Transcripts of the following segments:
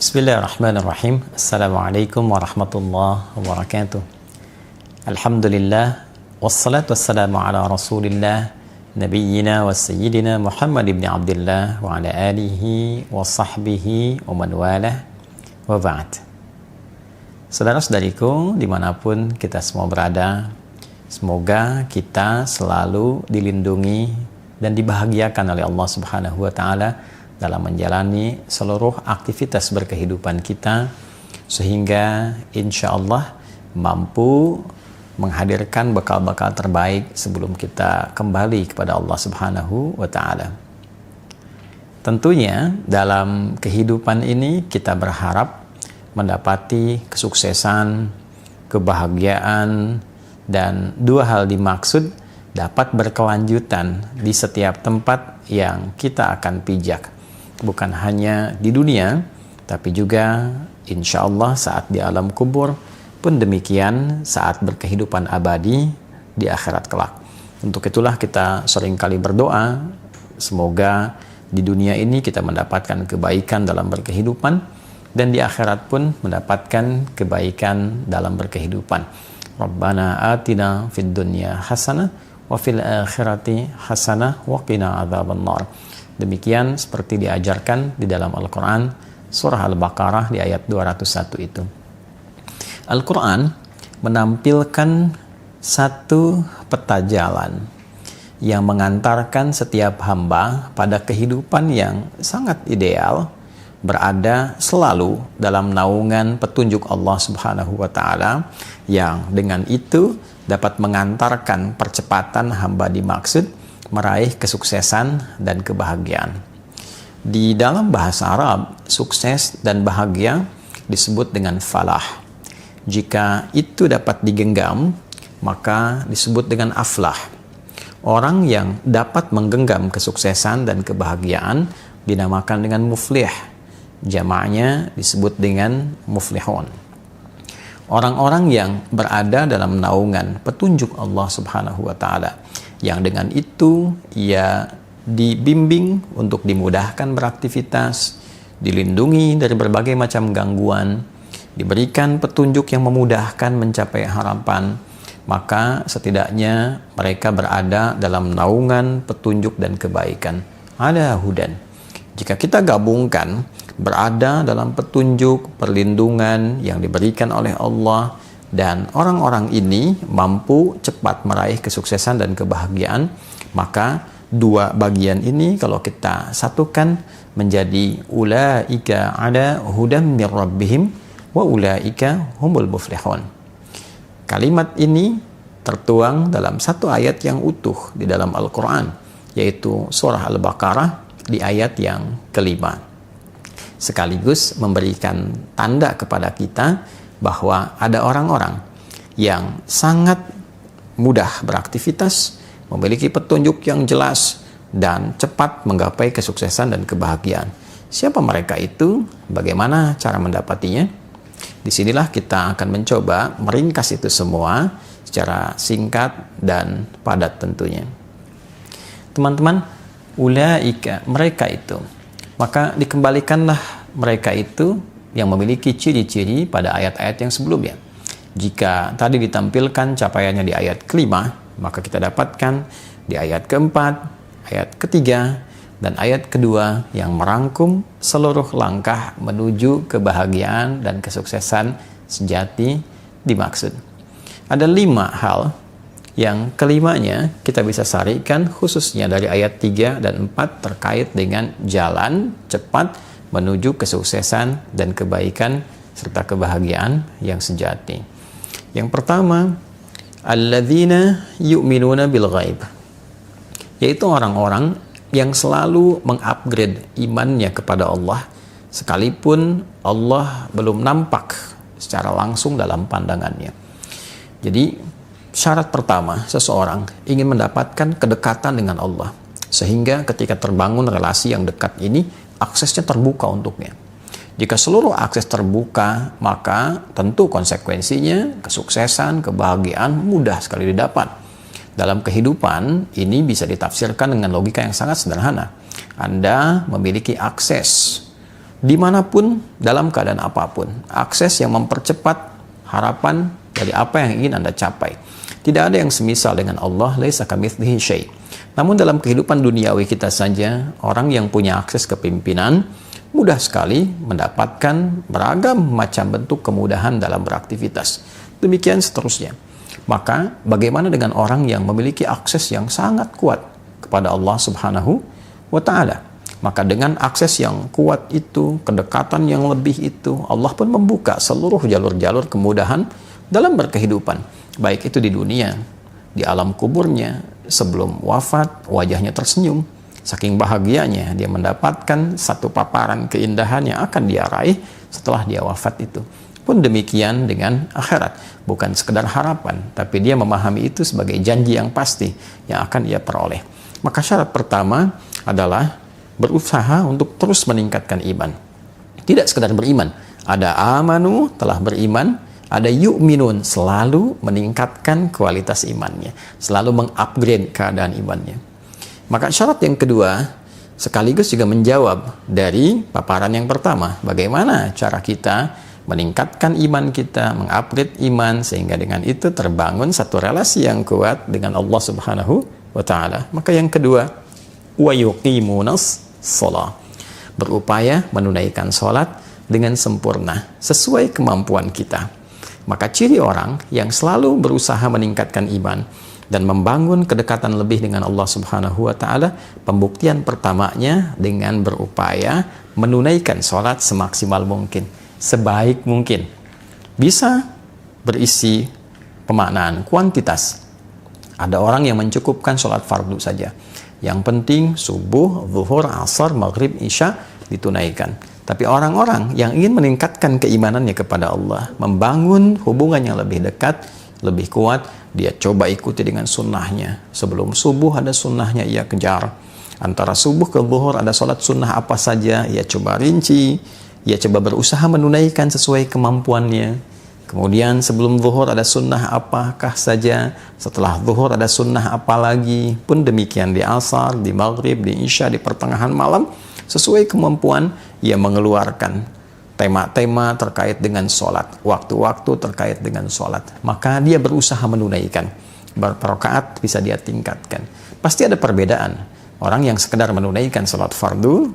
Bismillahirrahmanirrahim. Assalamualaikum warahmatullahi wabarakatuh. Alhamdulillah wassalatu wassalamu ala Rasulillah nabiyyina wa sayyidina Muhammad ibn Abdullah wa ala alihi wa sahbihi wa man walah wa ba'd. Saudara-saudariku dimanapun kita semua berada, semoga kita selalu dilindungi dan dibahagiakan oleh Allah Subhanahu wa ta'ala dalam menjalani seluruh aktivitas berkehidupan kita, sehingga insya Allah mampu menghadirkan bekal-bekal terbaik sebelum kita kembali kepada Allah Subhanahu wa ta'ala. Tentunya dalam kehidupan ini kita berharap mendapati kesuksesan, kebahagiaan, dan dua hal dimaksud dapat berkelanjutan di setiap tempat yang kita akan pijak. Bukan hanya di dunia, tapi juga insya Allah saat di alam kubur, pun demikian saat berkehidupan abadi di akhirat kelak. Untuk itulah kita seringkali berdoa, semoga di dunia ini kita mendapatkan kebaikan dalam berkehidupan, dan di akhirat pun mendapatkan kebaikan dalam berkehidupan. Rabbana atina fid dunya hasanah, wa fil akhirati hasanah, wa qina adzabannar. Demikian seperti diajarkan di dalam Al-Quran, surah Al-Baqarah di ayat 201 itu. Al-Quran menampilkan satu peta jalan yang mengantarkan setiap hamba pada kehidupan yang sangat ideal, berada selalu dalam naungan petunjuk Allah Subhanahu wa ta'ala, yang dengan itu dapat mengantarkan percepatan hamba dimaksud meraih kesuksesan dan kebahagiaan. Di dalam bahasa Arab, sukses dan bahagia disebut dengan falah. Jika itu dapat digenggam, maka disebut dengan aflah. Orang yang dapat menggenggam kesuksesan dan kebahagiaan dinamakan dengan muflih. Jamaknya disebut dengan muflihun. Orang-orang yang berada dalam naungan petunjuk Allah Subhanahu wa ta'ala, yang dengan itu ia dibimbing untuk dimudahkan beraktivitas, dilindungi dari berbagai macam gangguan, diberikan petunjuk yang memudahkan mencapai harapan, maka setidaknya mereka berada dalam naungan petunjuk dan kebaikan. Ada hudan. Jika kita gabungkan berada dalam petunjuk, perlindungan yang diberikan oleh Allah, dan orang-orang ini mampu cepat meraih kesuksesan dan kebahagiaan, maka dua bagian ini kalau kita satukan menjadi ulaika ada hudam mir rabbihim wa ulaika humul muflihun. Kalimat ini tertuang dalam satu ayat yang utuh di dalam Al-Quran, yaitu surah Al-Baqarah di ayat yang kelima, sekaligus memberikan tanda kepada kita bahwa ada orang-orang yang sangat mudah beraktivitas, memiliki petunjuk yang jelas, dan cepat menggapai kesuksesan dan kebahagiaan. Siapa mereka itu? Bagaimana cara mendapatinya? Disinilah kita akan mencoba meringkas itu semua secara singkat dan padat tentunya. Teman-teman, ulaika, mereka itu. Maka dikembalikanlah mereka itu yang memiliki ciri-ciri pada ayat-ayat yang sebelumnya. Jika tadi ditampilkan capaiannya di ayat kelima, maka kita dapatkan di ayat keempat, ayat ketiga, dan ayat kedua yang merangkum seluruh langkah menuju kebahagiaan dan kesuksesan sejati dimaksud. Ada 5 hal yang kelimanya kita bisa sarikan khususnya dari ayat 3 dan 4 terkait dengan jalan cepat menuju kesuksesan dan kebaikan serta kebahagiaan yang sejati. Yang pertama, alladzina yu'minuna bil ghaib, yaitu orang-orang yang selalu mengupgrade imannya kepada Allah sekalipun Allah belum nampak secara langsung dalam pandangannya. Jadi syarat pertama seseorang ingin mendapatkan kedekatan dengan Allah, sehingga ketika terbangun relasi yang dekat ini aksesnya terbuka untuknya. Jika seluruh akses terbuka, maka tentu konsekuensinya kesuksesan, kebahagiaan mudah sekali didapat. Dalam kehidupan, ini bisa ditafsirkan dengan logika yang sangat sederhana. Anda memiliki akses dimanapun, dalam keadaan apapun. Akses yang mempercepat harapan dari apa yang ingin Anda capai. Tidak ada yang semisal dengan Allah, laisa kamitslihi syai'. Namun dalam kehidupan duniawi kita saja, orang yang punya akses kepemimpinan mudah sekali mendapatkan beragam macam bentuk kemudahan dalam beraktivitas. Demikian seterusnya. Maka bagaimana dengan orang yang memiliki akses yang sangat kuat kepada Allah Subhanahu wa Ta'ala? Maka dengan akses yang kuat itu, kedekatan yang lebih itu, Allah pun membuka seluruh jalur-jalur kemudahan dalam berkehidupan. Baik itu di dunia, di alam kuburnya, sebelum wafat, wajahnya tersenyum. Saking bahagianya dia mendapatkan satu paparan keindahan yang akan dia raih setelah dia wafat itu. Pun demikian dengan akhirat. Bukan sekedar harapan, tapi dia memahami itu sebagai janji yang pasti yang akan ia peroleh. Maka syarat pertama adalah berusaha untuk terus meningkatkan iman. Tidak sekedar beriman. Ada amanu, telah beriman. Ada yu'minun, selalu meningkatkan kualitas imannya. Selalu mengupgrade keadaan imannya. Maka syarat yang kedua sekaligus juga menjawab dari paparan yang pertama. Bagaimana cara kita meningkatkan iman kita, mengupgrade iman, sehingga dengan itu terbangun satu relasi yang kuat dengan Allah Subhanahu wa Ta'ala. Maka yang kedua, wa yuqimunas shalah. Berupaya menunaikan sholat dengan sempurna, sesuai kemampuan kita. Maka ciri orang yang selalu berusaha meningkatkan iman dan membangun kedekatan lebih dengan Allah Subhanahu wa Ta'ala, pembuktian pertamanya dengan berupaya menunaikan sholat semaksimal mungkin, sebaik mungkin. Bisa berisi pemaknaan kuantitas. Ada orang yang mencukupkan sholat fardu saja. Yang penting subuh, zuhur, asar, maghrib, isya ditunaikan. Tapi orang-orang yang ingin meningkatkan keimanannya kepada Allah, membangun hubungan yang lebih dekat, lebih kuat, dia coba ikuti dengan sunnahnya. Sebelum subuh ada sunnahnya, ia kejar. Antara subuh ke zuhur ada sholat sunnah apa saja, ia coba rinci. Ia coba berusaha menunaikan sesuai kemampuannya. Kemudian sebelum zuhur ada sunnah apakah saja, setelah zuhur ada sunnah apa lagi. Pun demikian di asar, di maghrib, di isya, di pertengahan malam, sesuai kemampuan ia mengeluarkan tema-tema terkait dengan sholat, waktu-waktu terkait dengan sholat. Maka dia berusaha menunaikan. Berapa rakaat bisa dia tingkatkan. Pasti ada perbedaan. Orang yang sekedar menunaikan sholat fardu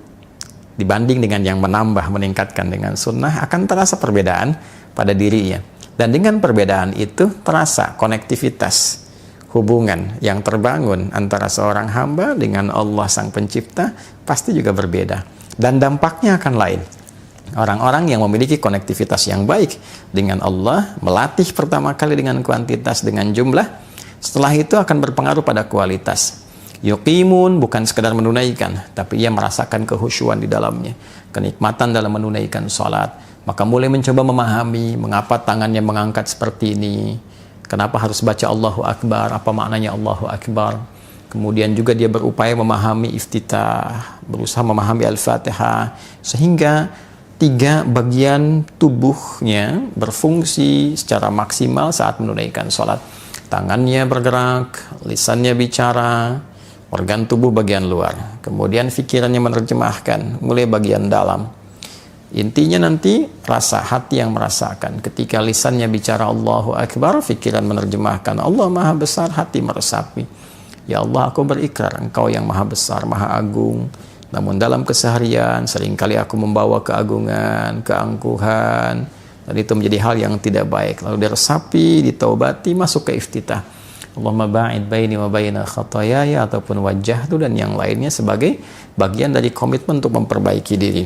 dibanding dengan yang menambah, meningkatkan dengan sunnah, akan terasa perbedaan pada dirinya. Dan dengan perbedaan itu terasa konektivitas, hubungan yang terbangun antara seorang hamba dengan Allah Sang Pencipta pasti juga berbeda. Dan dampaknya akan lain. Orang-orang yang memiliki konektivitas yang baik dengan Allah, melatih pertama kali dengan kuantitas, dengan jumlah, setelah itu akan berpengaruh pada kualitas. Yuqimun bukan sekedar menunaikan, tapi ia merasakan kehusyuan di dalamnya, kenikmatan dalam menunaikan sholat. Maka mulai mencoba memahami mengapa tangannya mengangkat seperti ini, kenapa harus baca Allahu Akbar, apa maknanya Allahu Akbar. Kemudian juga dia berupaya memahami iftitah, berusaha memahami Al-Fatihah, sehingga 3 bagian tubuhnya berfungsi secara maksimal saat menunaikan sholat. Tangannya bergerak, lisannya bicara, organ tubuh bagian luar. Kemudian pikirannya menerjemahkan, mulai bagian dalam. Intinya nanti rasa hati yang merasakan. Ketika lisannya bicara Allahu Akbar, pikiran menerjemahkan Allah Maha Besar, hati meresapi. Ya Allah, aku berikrar Engkau yang Maha Besar, Maha Agung. Namun dalam keseharian seringkali aku membawa keagungan, keangkuhan, dan itu menjadi hal yang tidak baik. Lalu diresapi, ditaubati, masuk ke iftitah. Allahumma ba'id baini wa baina khatayaya, ataupun wajjahtu dan yang lainnya sebagai bagian dari komitmen untuk memperbaiki diri,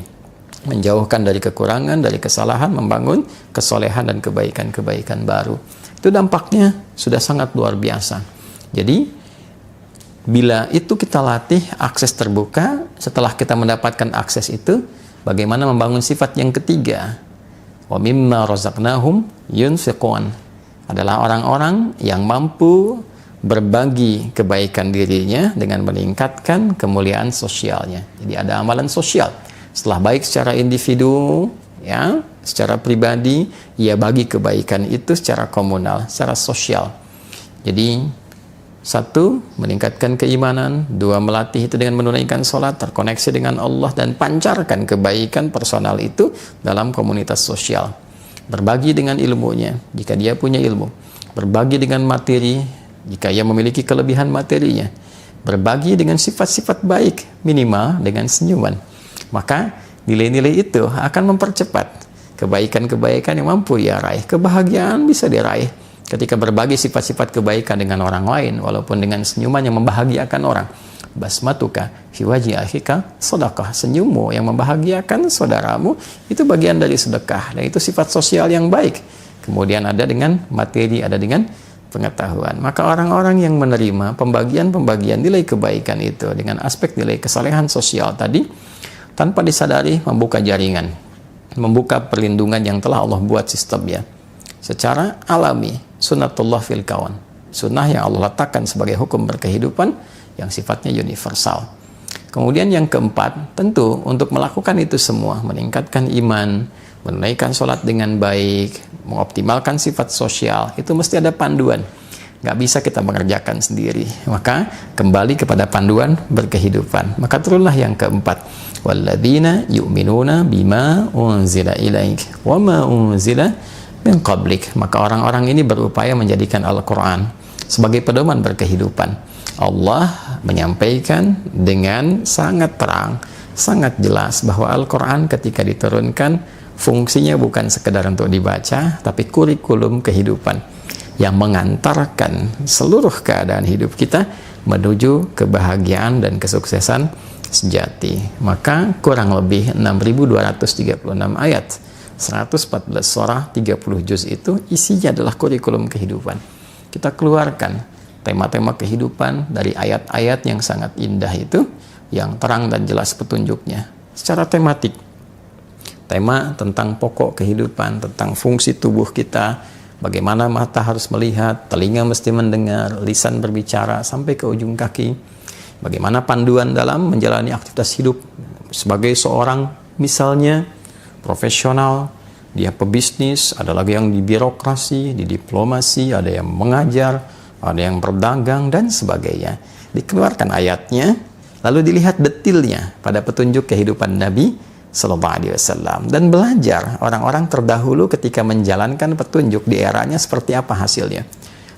menjauhkan dari kekurangan, dari kesalahan, membangun kesolehan dan kebaikan-kebaikan baru. Itu dampaknya sudah sangat luar biasa. Jadi bila itu kita latih akses terbuka, setelah kita mendapatkan akses itu, bagaimana membangun sifat yang ketiga? Wa mimma razaqnahum yunfiqun. Adalah orang-orang yang mampu berbagi kebaikan dirinya dengan meningkatkan kemuliaan sosialnya. Jadi ada amalan sosial. Setelah baik secara individu, ya, secara pribadi, ia bagi kebaikan itu secara komunal, secara sosial. Jadi Satu, meningkatkan keimanan. Dua, melatih itu dengan menunaikan sholat, terkoneksi dengan Allah, dan pancarkan kebaikan personal itu dalam komunitas sosial. Berbagi dengan ilmunya, jika dia punya ilmu. Berbagi dengan materi, jika ia memiliki kelebihan materinya. Berbagi dengan sifat-sifat baik, minimal dengan senyuman. Maka nilai-nilai itu akan mempercepat kebaikan-kebaikan yang mampu ia raih. Kebahagiaan bisa diraih ketika berbagi sifat-sifat kebaikan dengan orang lain, walaupun dengan senyuman yang membahagiakan orang. Basmatuka fi wajhi akhika sedekah. Senyummu yang membahagiakan saudaramu itu bagian dari sedekah, dan itu sifat sosial yang baik. Kemudian ada dengan materi, ada dengan pengetahuan. Maka orang-orang yang menerima pembagian-pembagian nilai kebaikan itu dengan aspek nilai kesalehan sosial tadi, tanpa disadari membuka jaringan, membuka perlindungan yang telah Allah buat sistemnya secara alami. Sunnatullah fil kawan, sunnah yang Allah letakkan sebagai hukum berkehidupan yang sifatnya universal. Kemudian yang keempat, tentu untuk melakukan itu semua, meningkatkan iman, menunaikan sholat dengan baik, mengoptimalkan sifat sosial, itu mesti ada panduan. Nggak bisa kita mengerjakan sendiri. Maka kembali kepada panduan berkehidupan. Maka turunlah yang keempat, walladzina yu'minuna bima unzila ilaik wa ma unzila min qablik. Maka orang-orang ini berupaya menjadikan Al-Quran sebagai pedoman berkehidupan. Allah menyampaikan dengan sangat terang, sangat jelas bahwa Al-Quran ketika diturunkan fungsinya bukan sekedar untuk dibaca, tapi kurikulum kehidupan yang mengantarkan seluruh keadaan hidup kita menuju kebahagiaan dan kesuksesan sejati. Maka kurang lebih 6.236 ayat, 114 surah, 30 juz itu isinya adalah kurikulum kehidupan. Kita keluarkan tema-tema kehidupan dari ayat-ayat yang sangat indah itu, yang terang dan jelas petunjuknya secara tematik. Tema tentang pokok kehidupan, tentang fungsi tubuh kita, bagaimana mata harus melihat, telinga mesti mendengar, lisan berbicara, sampai ke ujung kaki. Bagaimana panduan dalam menjalani aktivitas hidup sebagai seorang misalnya profesional, dia pebisnis, ada lagi yang di birokrasi, di diplomasi, ada yang mengajar, ada yang berdagang, dan sebagainya. Dikeluarkan ayatnya, lalu dilihat detilnya pada petunjuk kehidupan Nabi Sallallahu Alaihi Wasallam, dan belajar orang-orang terdahulu ketika menjalankan petunjuk di eranya seperti apa hasilnya.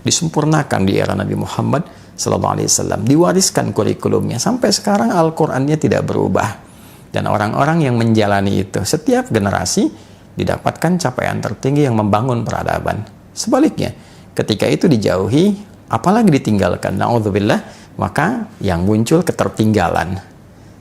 Disempurnakan di era Nabi Muhammad Sallallahu Alaihi Wasallam, diwariskan kurikulumnya sampai sekarang, Al-Qur'annya tidak berubah, dan orang-orang yang menjalani itu setiap generasi didapatkan capaian tertinggi yang membangun peradaban. Sebaliknya, ketika itu dijauhi, apalagi ditinggalkan, na'udzubillah, maka yang muncul ketertinggalan,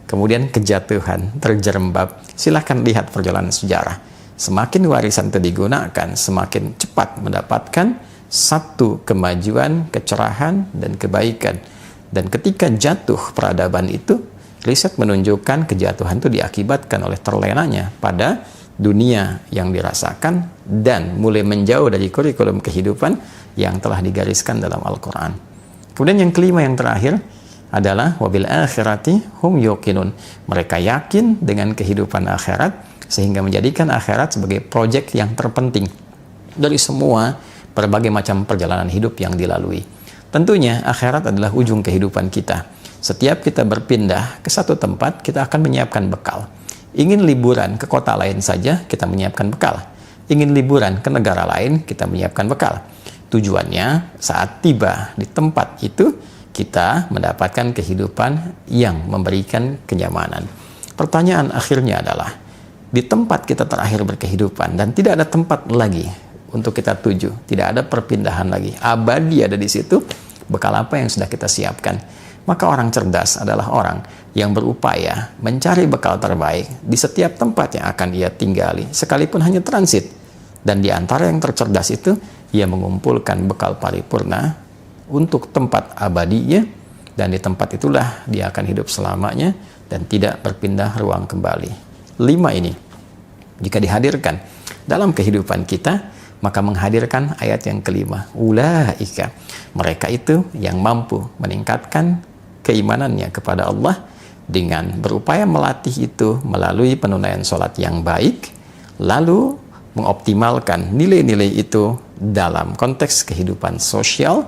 kemudian kejatuhan, terjerembab. Silahkan lihat perjalanan sejarah. Semakin warisan itu digunakan, semakin cepat mendapatkan satu kemajuan, kecerahan, dan kebaikan. Dan ketika jatuh peradaban itu, riset menunjukkan kejatuhan itu diakibatkan oleh terlenanya pada dunia yang dirasakan dan mulai menjauh dari kurikulum kehidupan yang telah digariskan dalam Al-Quran. Kemudian yang kelima, yang terakhir adalah wabil akhirati hum yuqinun. Mereka yakin dengan kehidupan akhirat sehingga menjadikan akhirat sebagai proyek yang terpenting dari semua berbagai macam perjalanan hidup yang dilalui. Tentunya akhirat adalah ujung kehidupan kita. Setiap kita berpindah ke satu tempat, kita akan menyiapkan bekal. Ingin liburan ke kota lain saja, kita menyiapkan bekal. Ingin liburan ke negara lain, kita menyiapkan bekal. Tujuannya saat tiba di tempat itu, kita mendapatkan kehidupan yang memberikan kenyamanan. Pertanyaan akhirnya adalah, di tempat kita terakhir berkehidupan dan tidak ada tempat lagi untuk kita tuju, tidak ada perpindahan lagi, abadi ada di situ, bekal apa yang sudah kita siapkan? Maka orang cerdas adalah orang yang berupaya mencari bekal terbaik di setiap tempat yang akan ia tinggali, sekalipun hanya transit. Dan di antara yang tercerdas itu, ia mengumpulkan bekal paripurna untuk tempat abadinya, dan di tempat itulah dia akan hidup selamanya dan tidak berpindah ruang kembali. 5 ini, jika dihadirkan dalam kehidupan kita, maka menghadirkan ayat yang kelima, ulaika, mereka itu yang mampu meningkatkan keimanannya kepada Allah dengan berupaya melatih itu melalui penunaian sholat yang baik, lalu mengoptimalkan nilai-nilai itu dalam konteks kehidupan sosial,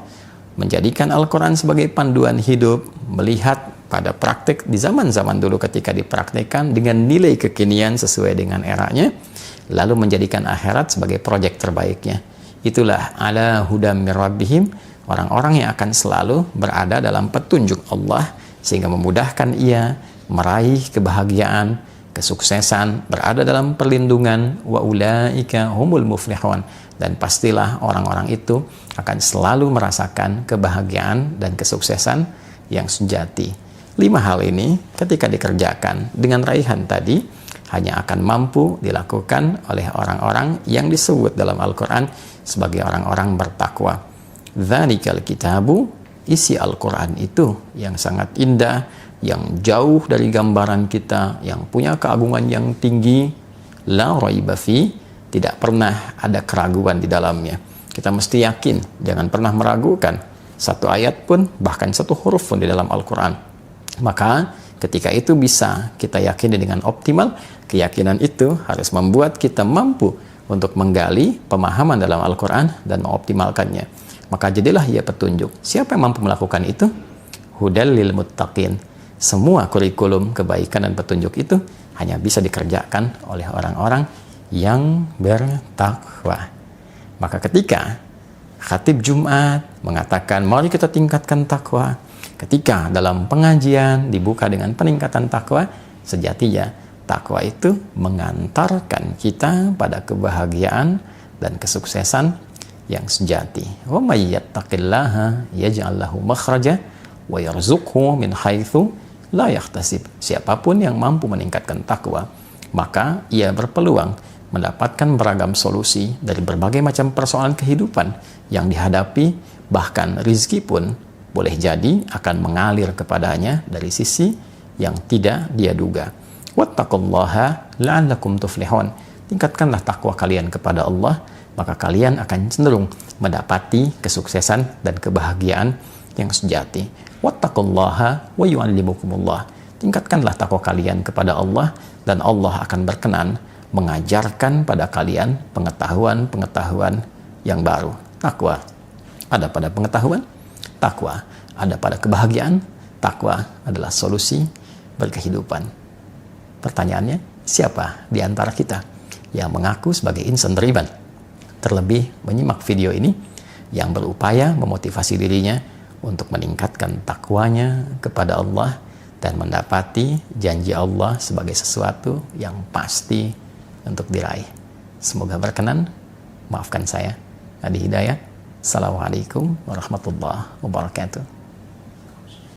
menjadikan Al-Quran sebagai panduan hidup, melihat pada praktik di zaman-zaman dulu ketika dipraktikkan dengan nilai kekinian sesuai dengan eranya, lalu menjadikan akhirat sebagai proyek terbaiknya. Itulah ala hudam mir rabbihim, orang-orang yang akan selalu berada dalam petunjuk Allah sehingga memudahkan ia meraih kebahagiaan, kesuksesan, berada dalam perlindungan, wa ulaika humul muflihun, dan pastilah orang-orang itu akan selalu merasakan kebahagiaan dan kesuksesan yang sejati. 5 hal ini ketika dikerjakan dengan raihan tadi hanya akan mampu dilakukan oleh orang-orang yang disebut dalam Al-Quran sebagai orang-orang bertakwa. Dzalikal kitabu, isi Al-Quran itu yang sangat indah, yang jauh dari gambaran kita, yang punya keagungan yang tinggi, la raiba fi, tidak pernah ada keraguan di dalamnya. Kita mesti yakin, jangan pernah meragukan satu ayat pun, bahkan satu huruf pun di dalam Al-Quran. Maka ketika itu bisa kita yakini dengan optimal, keyakinan itu harus membuat kita mampu untuk menggali pemahaman dalam Al-Quran dan mengoptimalkannya. Maka jadilah ia petunjuk. Siapa yang mampu melakukan itu? Hudal lil muttaqin. Semua kurikulum kebaikan dan petunjuk itu hanya bisa dikerjakan oleh orang-orang yang bertakwa. Maka ketika khatib Jumat mengatakan mari kita tingkatkan takwa, ketika dalam pengajian dibuka dengan peningkatan takwa, sejatinya takwa itu mengantarkan kita pada kebahagiaan dan kesuksesan yang sejati. Wa may yattaqillaha yaj'al lahu makhraja wa yarzuqhu min haitsu la yahtasib. Siapapun yang mampu meningkatkan takwa, maka ia berpeluang mendapatkan beragam solusi dari berbagai macam persoalan kehidupan yang dihadapi, bahkan rizki pun boleh jadi akan mengalir kepadanya dari sisi yang tidak dia duga. Wattaqullaha la'allakum tuflihun. Tingkatkanlah takwa kalian kepada Allah, maka kalian akan cenderung mendapati kesuksesan dan kebahagiaan yang sejati. Wattaqullaha wa yu'allimukumullah. Tingkatkanlah takwa kalian kepada Allah, dan Allah akan berkenan mengajarkan pada kalian pengetahuan-pengetahuan yang baru. Takwa ada pada pengetahuan, takwa ada pada kebahagiaan, takwa adalah solusi berkehidupan. Pertanyaannya, siapa di antara kita yang mengaku sebagai insan beriman? Terlebih menyimak video ini yang berupaya memotivasi dirinya untuk meningkatkan takwanya kepada Allah dan mendapati janji Allah sebagai sesuatu yang pasti untuk diraih. Semoga berkenan. Maafkan saya, Adi Hidayat. Assalamualaikum warahmatullahi wabarakatuh.